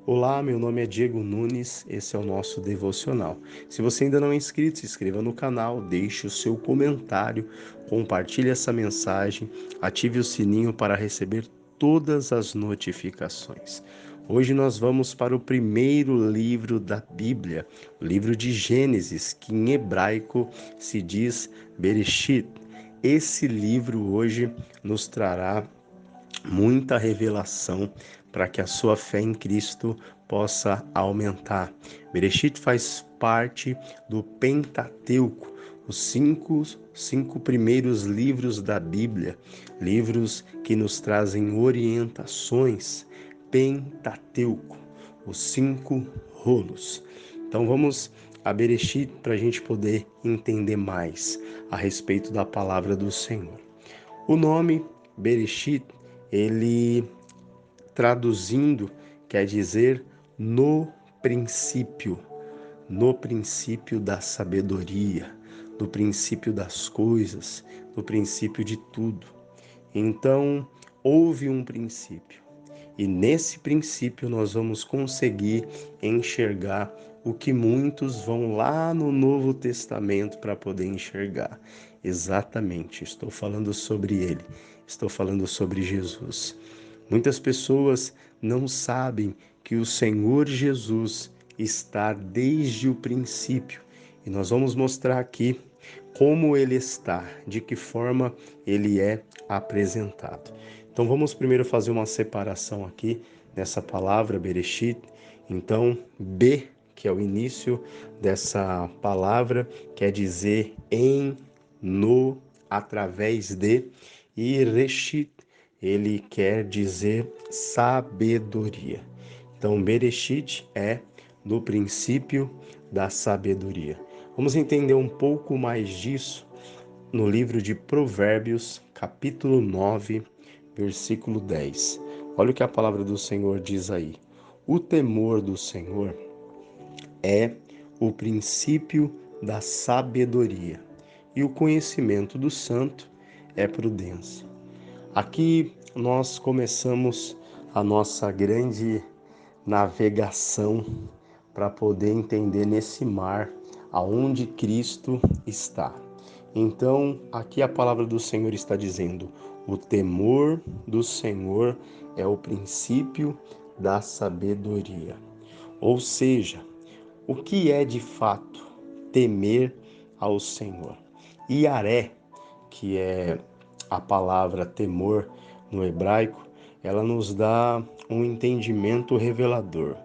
Olá, meu nome é Diego Nunes, esse é o nosso devocional. Se você ainda não é inscrito, se inscreva no canal, deixe o seu comentário, compartilhe essa mensagem, ative o sininho para receber todas as notificações. Hoje nós vamos para o primeiro livro da Bíblia, o livro de Gênesis, que em hebraico se diz Bereshit. Esse livro hoje nos trará muita revelação para que a sua fé em Cristo possa aumentar. Bereshit faz parte do Pentateuco, os cinco primeiros livros da Bíblia, livros que nos trazem orientações. Pentateuco, os 5 rolos. Então vamos a Bereshit para a gente poder entender mais a respeito da palavra do Senhor. O nome Bereshit, ele traduzindo, quer dizer princípio, no princípio da sabedoria, no princípio das coisas, no princípio de tudo. Então, houve um princípio. E nesse princípio nós vamos conseguir enxergar o que muitos vão lá no Novo Testamento para poder enxergar. Exatamente, estou falando sobre ele, estou falando sobre Jesus. Muitas pessoas não sabem que o Senhor Jesus está desde o princípio. E nós vamos mostrar aqui como ele está, de que forma ele é apresentado. Então vamos primeiro fazer uma separação aqui nessa palavra Bereshit. Então, B, que é o início dessa palavra, quer dizer em, no, através de, e Reshit, ele quer dizer sabedoria. Então, Bereshit é no princípio da sabedoria. Vamos entender um pouco mais disso no livro de Provérbios, capítulo 9, versículo 10. Olha o que a palavra do Senhor diz aí. O temor do Senhor é o princípio da sabedoria, e o conhecimento do santo é prudência. Aqui nós começamos a nossa grande navegação para poder entender nesse mar aonde Cristo está. Então, aqui a palavra do Senhor está dizendo: o temor do Senhor é o princípio da sabedoria. Ou seja, o que é de fato temer ao Senhor? Iaré, que é a palavra temor no hebraico, ela nos dá um entendimento revelador.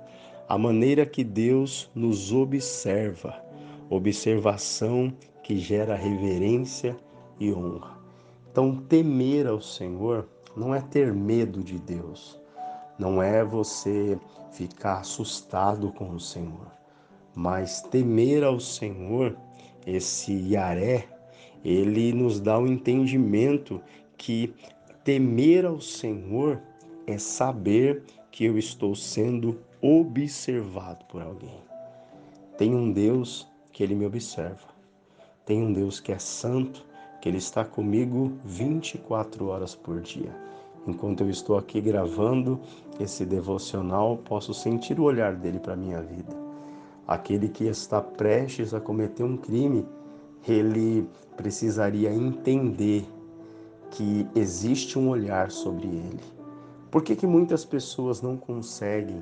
A maneira que Deus nos observa, observação que gera reverência e honra. Então, temer ao Senhor não é ter medo de Deus, não é você ficar assustado com o Senhor, mas temer ao Senhor, esse Yaré, ele nos dá o entendimento que temer ao Senhor é saber que eu estou sendo observado por alguém. Tem um Deus que ele me observa. Tem um Deus que é santo, que ele está comigo 24 horas por dia. Enquanto eu estou aqui gravando esse devocional, posso sentir o olhar dele para a minha vida. Aquele que está prestes a cometer um crime, ele precisaria entender que existe um olhar sobre ele. Por que muitas pessoas não conseguem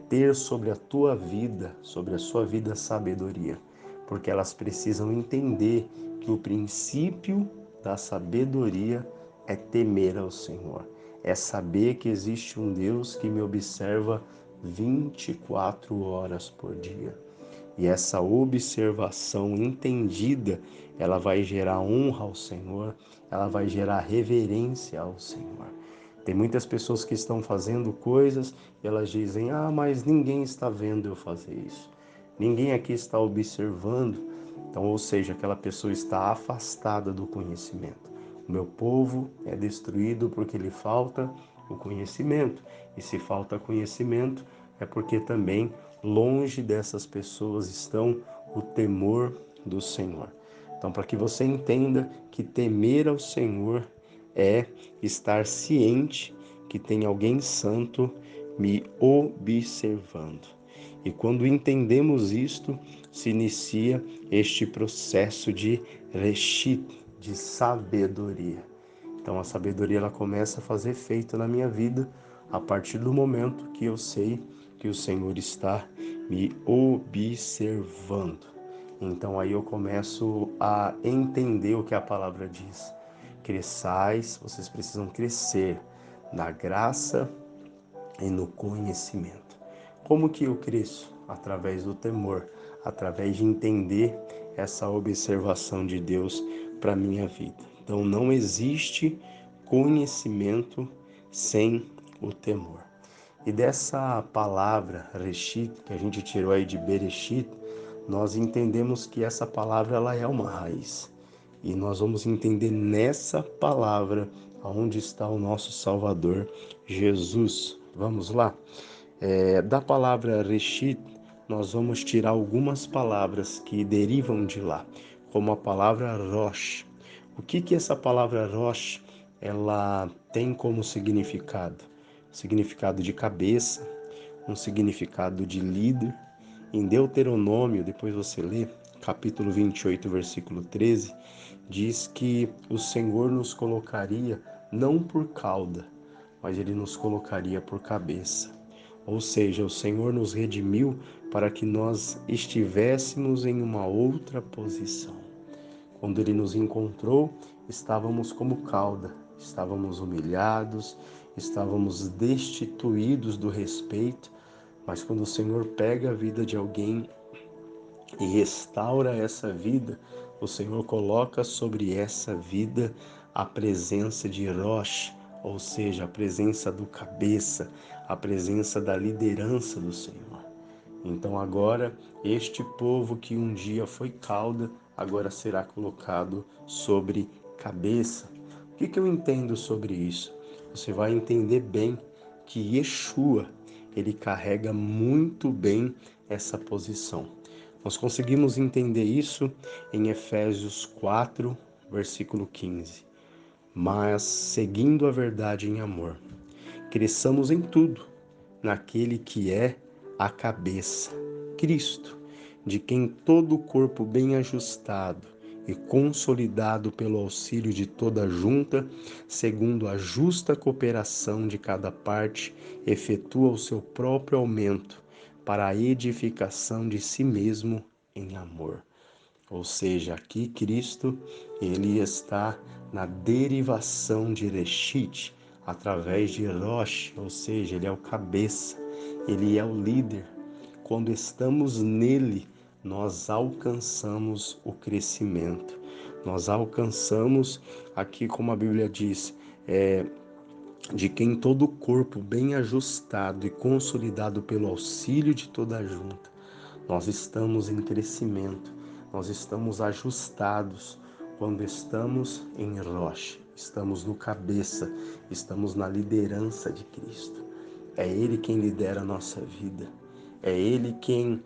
ter sobre a tua vida, sobre a sua vida, sabedoria? Porque elas precisam entender que o princípio da sabedoria é temer ao Senhor, é saber que existe um Deus que me observa 24 horas por dia. E essa observação entendida, ela vai gerar honra ao Senhor, ela vai gerar reverência ao Senhor. Tem muitas pessoas que estão fazendo coisas e elas dizem: ah, mas ninguém está vendo eu fazer isso. Ninguém aqui está observando. Então, ou seja, aquela pessoa está afastada do conhecimento. O meu povo é destruído porque lhe falta o conhecimento. E se falta conhecimento, é porque também longe dessas pessoas estão o temor do Senhor. Então, para que você entenda que temer ao Senhor é estar ciente que tem alguém santo me observando. E quando entendemos isto, se inicia este processo de reshit, de sabedoria. Então a sabedoria ela começa a fazer efeito na minha vida a partir do momento que eu sei que o Senhor está me observando. Então aí eu começo a entender o que a palavra diz. Cresçais, vocês precisam crescer na graça e no conhecimento. Como que eu cresço? Através do temor, através de entender essa observação de Deus para minha vida. Então não existe conhecimento sem o temor. E dessa palavra reshit, que a gente tirou aí de Bereshit, nós entendemos que essa palavra ela é uma raiz. E nós vamos entender nessa palavra aonde está o nosso Salvador, Jesus. Vamos lá? Da palavra reshit, nós vamos tirar algumas palavras que derivam de lá, como a palavra rosh. O que essa palavra rosh ela tem como significado? Significado de cabeça, um significado de líder. Em Deuteronômio, depois você lê, capítulo 28, versículo 13, diz que o Senhor nos colocaria não por cauda, mas Ele nos colocaria por cabeça. Ou seja, o Senhor nos redimiu para que nós estivéssemos em uma outra posição. Quando Ele nos encontrou, estávamos como cauda, estávamos humilhados, estávamos destituídos do respeito, mas quando o Senhor pega a vida de alguém e restaura essa vida, o Senhor coloca sobre essa vida a presença de Rosh, ou seja, a presença do cabeça, a presença da liderança do Senhor. Então agora, este povo que um dia foi cauda, agora será colocado sobre cabeça. O que eu entendo sobre isso? Você vai entender bem que Yeshua, ele carrega muito bem essa posição. Nós conseguimos entender isso em Efésios 4, versículo 15. Mas, seguindo a verdade em amor, cresçamos em tudo, naquele que é a cabeça, Cristo, de quem todo o corpo bem ajustado e consolidado pelo auxílio de toda a junta, segundo a justa cooperação de cada parte, efetua o seu próprio aumento para a edificação de si mesmo em amor. Ou seja, aqui Cristo, ele está na derivação de Reshit, através de Rosh, ou seja, ele é o cabeça, ele é o líder. Quando estamos nele, nós alcançamos o crescimento. Nós alcançamos, aqui como a Bíblia diz, de quem todo o corpo bem ajustado e consolidado pelo auxílio de toda a junta. Nós estamos em crescimento, nós estamos ajustados quando estamos em Rosh, estamos no cabeça, estamos na liderança de Cristo. É Ele quem lidera a nossa vida, é Ele quem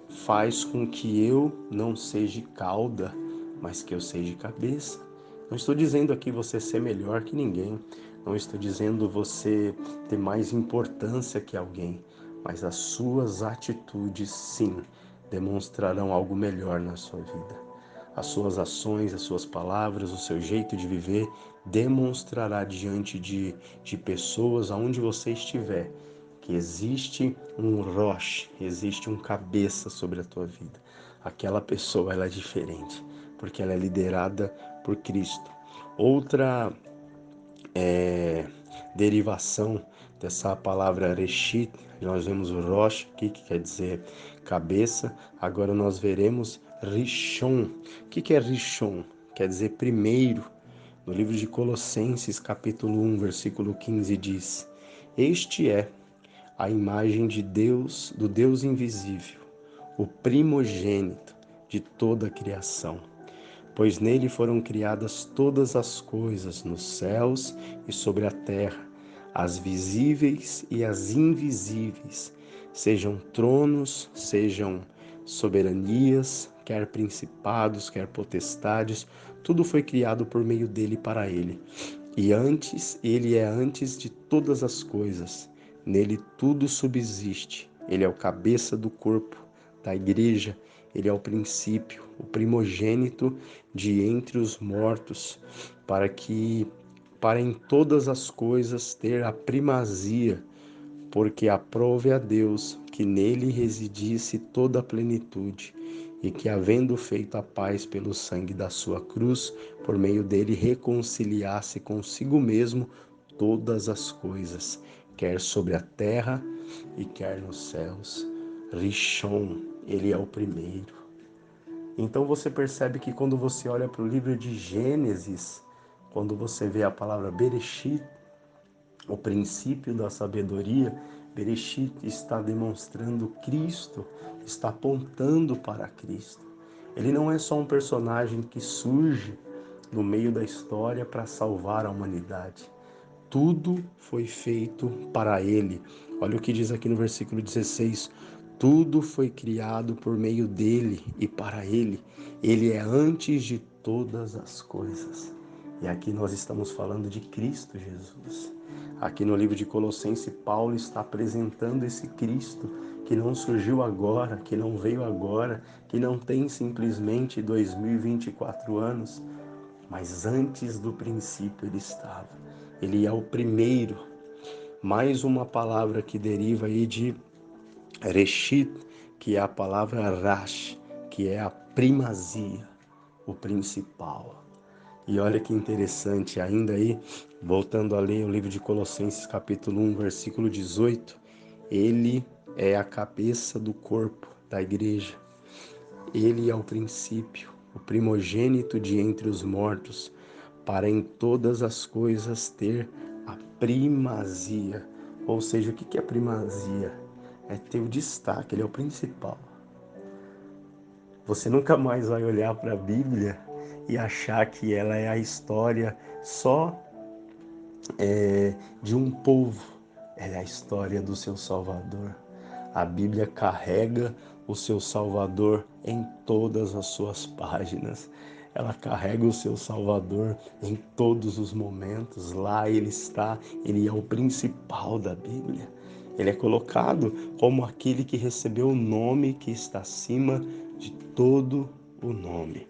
faz com que eu não seja cauda, mas que eu seja cabeça. Não estou dizendo aqui você ser melhor que ninguém, não estou dizendo você ter mais importância que alguém, mas as suas atitudes, sim, demonstrarão algo melhor na sua vida. As suas ações, as suas palavras, o seu jeito de viver demonstrará diante de pessoas aonde você estiver que existe um Rosh, existe um cabeça sobre a tua vida. Aquela pessoa ela é diferente, porque ela é liderada por Cristo. Outra derivação dessa palavra Reshit, nós vemos o Rosh aqui, que quer dizer cabeça. Agora nós veremos Rishon. O que é Rishon? Quer dizer primeiro. No livro de Colossenses, capítulo 1, versículo 15, diz: Este é a imagem de Deus, do Deus invisível, o primogênito de toda a criação. Pois nele foram criadas todas as coisas nos céus e sobre a terra, as visíveis e as invisíveis, sejam tronos, sejam soberanias, quer principados, quer potestades, tudo foi criado por meio dele e para ele. E ele é antes de todas as coisas. Nele tudo subsiste. Ele é o cabeça do corpo, da igreja. Ele é o princípio, o primogênito de entre os mortos, para em todas as coisas ter a primazia, porque aprove a Deus que nele residisse toda a plenitude, e que, havendo feito a paz pelo sangue da sua cruz, por meio dele reconciliasse consigo mesmo todas as coisas, quer sobre a terra e quer nos céus. Rishon, ele é o primeiro. Então você percebe que quando você olha para o livro de Gênesis, quando você vê a palavra Bereshit, o princípio da sabedoria, Bereshit está demonstrando Cristo, está apontando para Cristo. Ele não é só um personagem que surge no meio da história para salvar a humanidade. Tudo foi feito para ele. Olha o que diz aqui no versículo 16. Tudo foi criado por meio dele e para ele. Ele é antes de todas as coisas. E aqui nós estamos falando de Cristo Jesus. Aqui no livro de Colossenses, Paulo está apresentando esse Cristo que não surgiu agora, que não veio agora, que não tem simplesmente 2024 anos, mas antes do princípio ele estava. Ele é o primeiro. Mais uma palavra que deriva aí de Reshit, que é a palavra Rash, que é a primazia, o principal. E olha que interessante, ainda aí, voltando a ler o livro de Colossenses, capítulo 1, versículo 18, ele é a cabeça do corpo da igreja. Ele é o princípio, o primogênito de entre os mortos, para em todas as coisas ter a primazia. Ou seja, o que é primazia? É ter o destaque, ele é o principal. Você nunca mais vai olhar para a Bíblia e achar que ela é a história só de um povo. Ela é a história do seu Salvador. A Bíblia carrega o seu Salvador em todas as suas páginas. Ela carrega o seu Salvador em todos os momentos. Lá ele está, ele é o principal da Bíblia. Ele é colocado como aquele que recebeu o nome que está acima de todo o nome.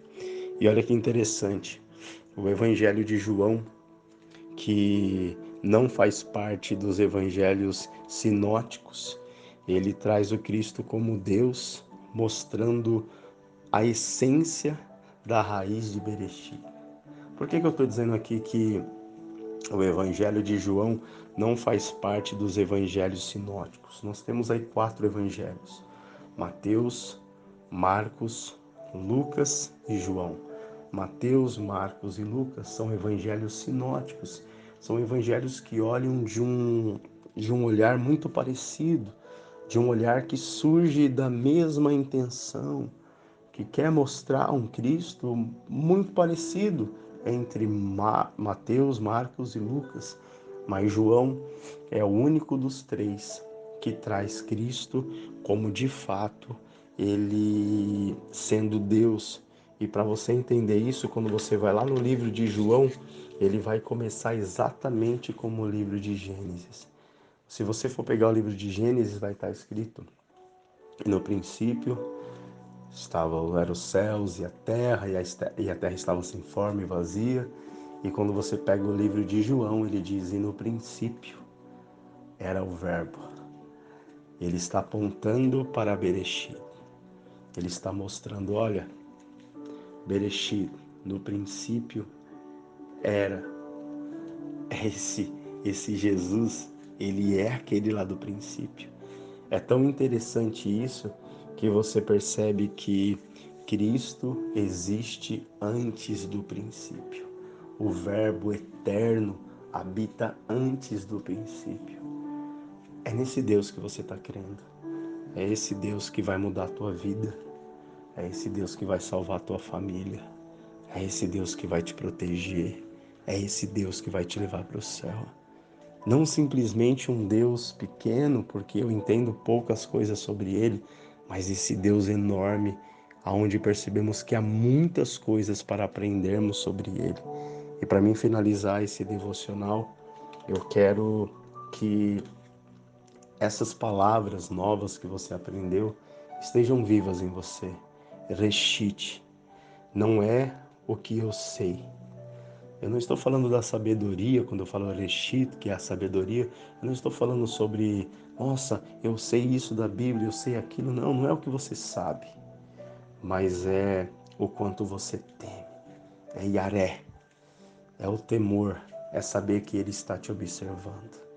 E olha que interessante, o Evangelho de João, que não faz parte dos evangelhos sinóticos, ele traz o Cristo como Deus, mostrando a essência da raiz de Bereshit. Por que eu estou dizendo aqui que o Evangelho de João não faz parte dos evangelhos sinóticos? Nós temos aí 4 evangelhos: Mateus, Marcos, Lucas e João. Mateus, Marcos e Lucas são evangelhos sinóticos, são evangelhos que olham de um olhar muito parecido, de um olhar que surge da mesma intenção, que quer mostrar um Cristo muito parecido entre Mateus, Marcos e Lucas. Mas João é o único dos 3 que traz Cristo como de fato ele sendo Deus. E para você entender isso, quando você vai lá no livro de João, ele vai começar exatamente como o livro de Gênesis. Se você for pegar o livro de Gênesis, vai estar escrito: no princípio eram os céus e a terra, e a terra estava sem forma e vazia. E quando você pega o livro de João, ele diz: e no princípio era o verbo. Ele está apontando para Bereshit. Ele está mostrando: olha, Bereshit, no princípio era. Esse Jesus, ele é aquele lá do princípio. É tão interessante isso que você percebe que Cristo existe antes do princípio. O Verbo eterno habita antes do princípio. É nesse Deus que você está crendo. É esse Deus que vai mudar a tua vida. É esse Deus que vai salvar a tua família. É esse Deus que vai te proteger. É esse Deus que vai te levar para o céu. Não simplesmente um Deus pequeno, porque eu entendo poucas coisas sobre ele, mas esse Deus enorme, aonde percebemos que há muitas coisas para aprendermos sobre ele. E para mim finalizar esse devocional, eu quero que essas palavras novas que você aprendeu estejam vivas em você. Reshit, não é o que eu sei. Eu não estou falando da sabedoria, quando eu falo Reshit, que é a sabedoria, eu não estou falando sobre, nossa, eu sei isso da Bíblia, eu sei aquilo. Não, não é o que você sabe, mas é o quanto você teme. É Yaré, é o temor, é saber que Ele está te observando.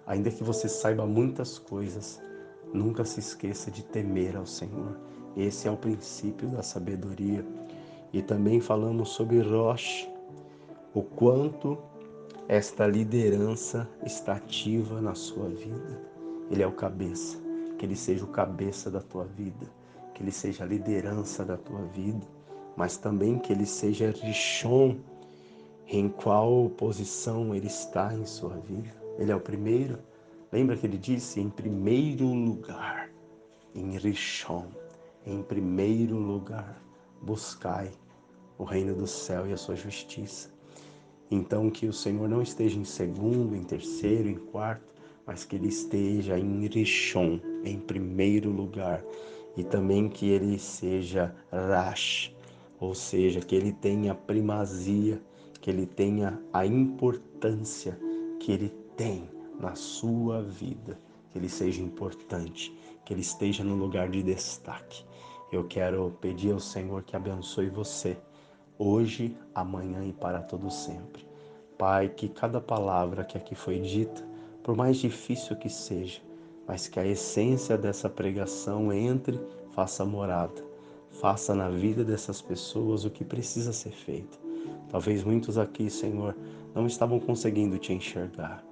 Ainda que você saiba muitas coisas, nunca se esqueça de temer ao Senhor. Esse é o princípio da sabedoria. E também falamos sobre Rosh, o quanto esta liderança está ativa na sua vida. Ele é o cabeça, que ele seja o cabeça da tua vida, que ele seja a liderança da tua vida, mas também que ele seja Rishon, em qual posição ele está em sua vida. Ele é o primeiro. Lembra que ele disse em primeiro lugar, em Rishon, em primeiro lugar, buscai o reino do céu e a sua justiça. Então que o Senhor não esteja em segundo, em terceiro, em quarto, mas que ele esteja em Rishon, em primeiro lugar. E também que ele seja Rash, ou seja, que ele tenha primazia, que ele tenha a importância que ele tem na sua vida, que ele seja importante, que ele esteja no lugar de destaque. Eu quero pedir ao Senhor que abençoe você, hoje, amanhã e para todo sempre. Pai, que cada palavra que aqui foi dita, por mais difícil que seja, mas que a essência dessa pregação entre, faça morada, faça na vida dessas pessoas o que precisa ser feito. Talvez muitos aqui, Senhor, não estavam conseguindo te enxergar,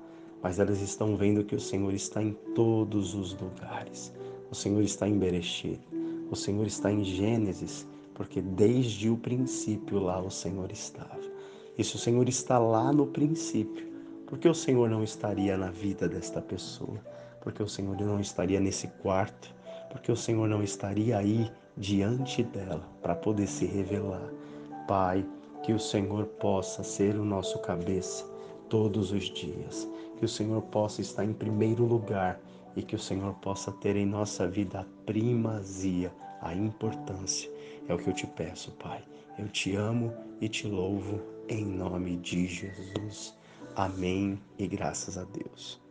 mas elas estão vendo que o Senhor está em todos os lugares. O Senhor está em Bereshit, o Senhor está em Gênesis, porque desde o princípio lá o Senhor estava. E se o Senhor está lá no princípio, por que o Senhor não estaria na vida desta pessoa? Porque o Senhor não estaria nesse quarto? Porque o Senhor não estaria aí diante dela para poder se revelar? Pai, que o Senhor possa ser o nosso cabeça todos os dias. Que o Senhor possa estar em primeiro lugar e que o Senhor possa ter em nossa vida a primazia, a importância. É o que eu te peço, Pai. Eu te amo e te louvo em nome de Jesus. Amém e graças a Deus.